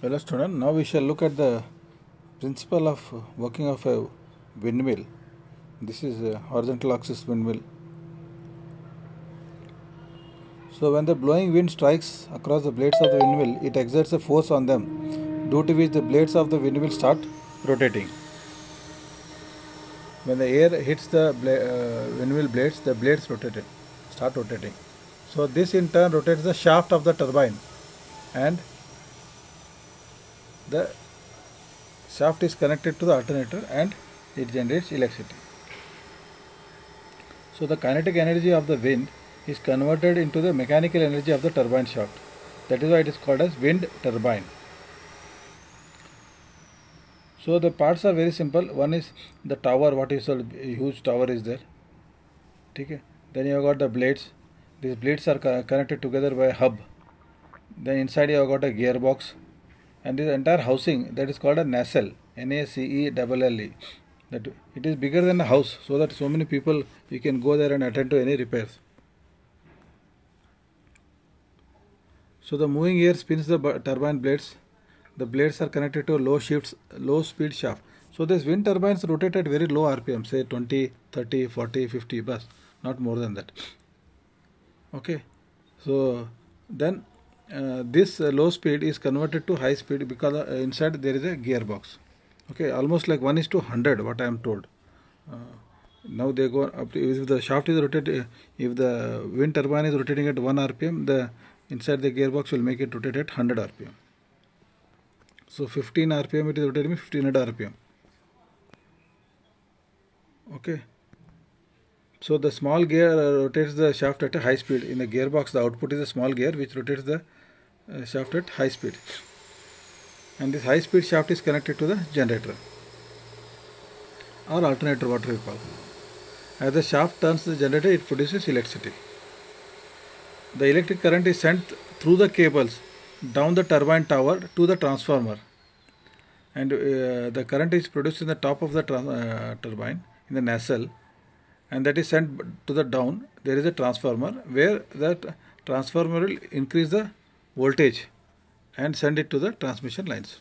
Hello student, now we shall look at the principle of working of a windmill. This is a horizontal axis windmill. So when the blowing wind strikes across the blades of the windmill, it exerts a force on them, due to which the blades of the windmill start rotating. When the air hits the windmill blades, the blades start rotating. So this in turn rotates the shaft of the turbine, and the shaft is connected to the alternator and it generates electricity. So the kinetic energy of the wind is converted into the mechanical energy of the turbine shaft. That is why it is called as wind turbine. So the parts are very simple. One is the tower, what is a huge tower is there. Okay. Then you have got the blades. These blades are connected together by a hub. Then inside you have got a gearbox. And this entire housing, that is called a nacelle, N-A-C-E-L-L-E. That it is bigger than a house, so that so many people you can go there and attend to any repairs. So the moving air spins the turbine blades. The blades are connected to a low speed shaft. So this wind turbines rotate at very low RPM, say 20, 30, 40, 50 bus, not more than that. Okay. So then this low speed is converted to high speed because inside there is a gearbox. Okay, almost like 1:100, what I am told. Now they go up to, if the shaft is rotated, if the wind turbine is rotating at 1 RPM, the inside the gearbox will make it rotate at 100 RPM. So 15 RPM it is rotating 1500 RPM. Okay. So the small gear rotates the shaft at a high speed. In the gearbox, the output is a small gear which rotates the shaft at high speed. And this high speed shaft is connected to the generator or alternator, what we call. As the shaft turns the generator, it produces electricity. The electric current is sent through the cables down the turbine tower to the transformer. And the current is produced in the top of the turbine, in the nacelle. And that is sent to the down. There is a transformer where that transformer will increase the voltage and send it to the transmission lines.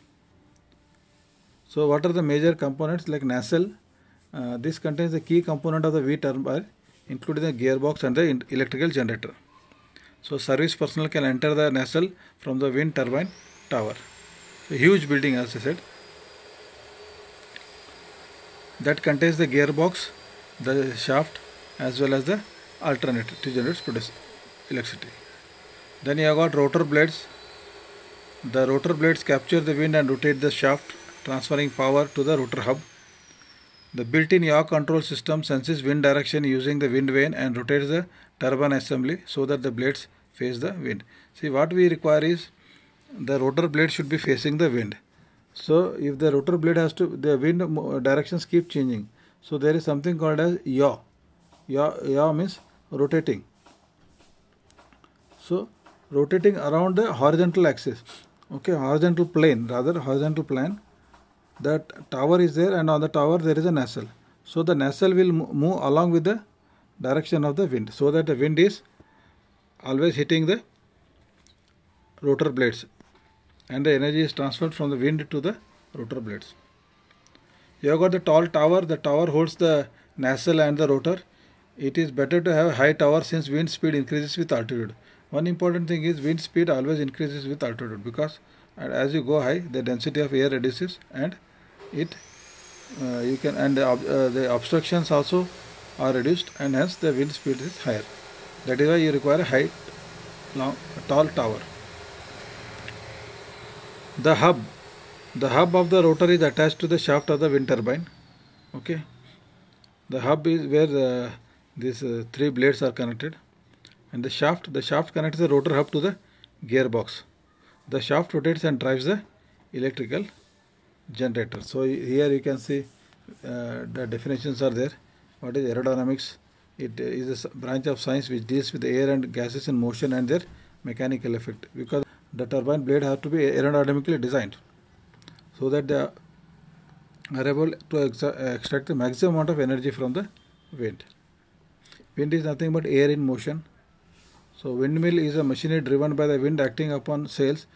So what are the major components like nacelle? This contains the key component of the wind turbine, including the gearbox and the electrical generator. So service personnel can enter the nacelle from the wind turbine tower. So huge building, as I said, that contains the gearbox, the shaft, as well as the alternator to produce electricity. Then you have got rotor blades. The rotor blades capture the wind and rotate the shaft, transferring power to the rotor hub. The built-in yaw control system senses wind direction using the wind vane and rotates the turbine assembly so that the blades face the wind. See, what we require is the rotor blade should be facing the wind. So if the rotor blade has to, the wind directions keep changing. So there is something called as yaw. Yaw means rotating. So rotating around the horizontal axis. Okay, horizontal plane, that tower is there, and on the tower there is a nacelle. So the nacelle will move along with the direction of the wind, so that the wind is always hitting the rotor blades and the energy is transferred from the wind to the rotor blades. You have got the tall tower. The tower holds the nacelle and the rotor. It is better to have a high tower since wind speed increases with altitude. One important thing is wind speed always increases with altitude, because as you go high, the density of air reduces and the obstructions also are reduced, and hence the wind speed is higher. That is why you require a tall tower. The hub of the rotor is attached to the shaft of the wind turbine. Okay. The hub is where these three blades are connected, and the shaft connects the rotor hub to the gearbox. The shaft rotates and drives the electrical generator. So here you can see the definitions are there. What is aerodynamics? It is a branch of science which deals with the air and gases in motion and their mechanical effect, because the turbine blade have to be aerodynamically designed so that they are able to extract the maximum amount of energy from the wind. Wind is nothing but air in motion. So windmill is a machinery driven by the wind acting upon sails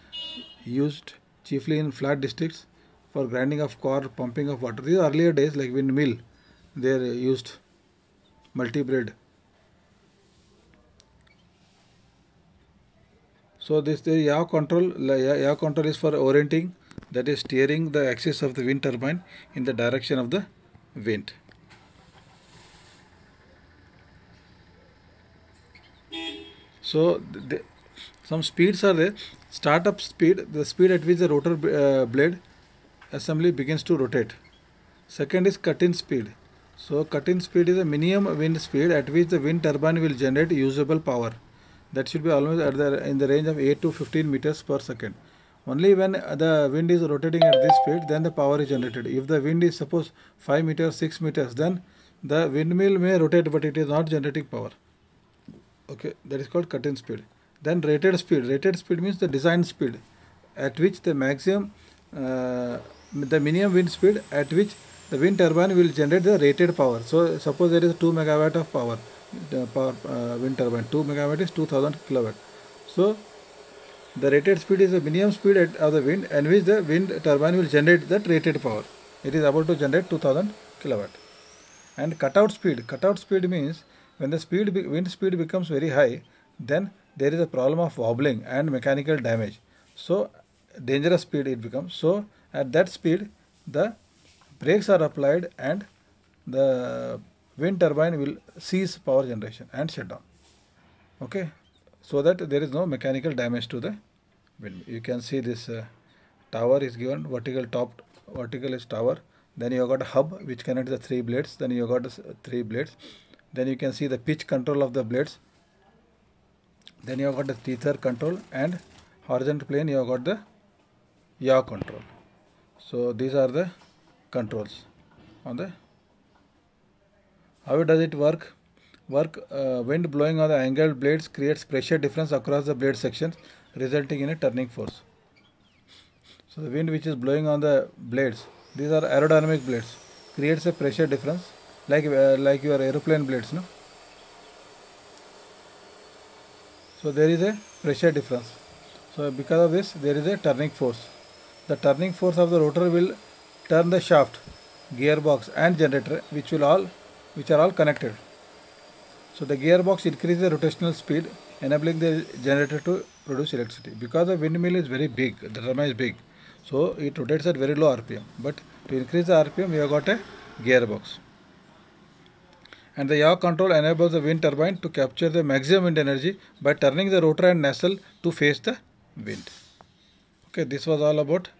used chiefly in flat districts for grinding of corn, pumping of water. These are earlier days, like windmill, they are used multi-blade. So this the yaw control. Yaw control is for orienting, that is steering the axis of the wind turbine in the direction of the wind. So some speeds are there. Startup speed, the speed at which the rotor blade assembly begins to rotate. Second is cut-in speed. So cut-in speed is the minimum wind speed at which the wind turbine will generate usable power. That should be always in the range of 8 to 15 meters per second. Only when the wind is rotating at this speed, then the power is generated. If the wind is suppose 5 meters, 6 meters, then the windmill may rotate, but it is not generating power. Okay, that is called cut-in speed. Then rated speed. Rated speed means the design speed at which the maximum, the minimum wind speed at which the wind turbine will generate the rated power. So suppose there is 2 megawatt of power, the power wind turbine. 2 megawatt is 2000 kilowatt. So the rated speed is the minimum speed of the wind, and which the wind turbine will generate that rated power. It is able to generate 2000 kilowatt. And cutout speed. Cutout speed means when the wind speed becomes very high, then there is a problem of wobbling and mechanical damage. So dangerous speed it becomes. So at that speed, the brakes are applied and the wind turbine will cease power generation and shut down. Okay, so that there is no mechanical damage to the wind. You can see this tower is given, vertical is tower. Then you have got a hub which connects the 3 blades. Then you have got 3 blades. Then you can see the pitch control of the blades. Then you have got the tether control, and horizontal plane you have got the yaw control. So these are the controls on the. How does it work? Wind blowing on the angled blades creates pressure difference across the blade sections, resulting in a turning force. So the wind which is blowing on the blades, these are aerodynamic blades, creates a pressure difference like your aeroplane blades, no? So there is a pressure difference. So because of this, there is a turning force. The turning force of the rotor will turn the shaft, gearbox and generator, which are all connected. So the gearbox increases the rotational speed, enabling the generator to produce electricity. Because the windmill is very big, the turbine is big, so it rotates at very low RPM. But to increase the RPM, we have got a gearbox. And the yaw control enables the wind turbine to capture the maximum wind energy by turning the rotor and nacelle to face the wind. Okay, this was all about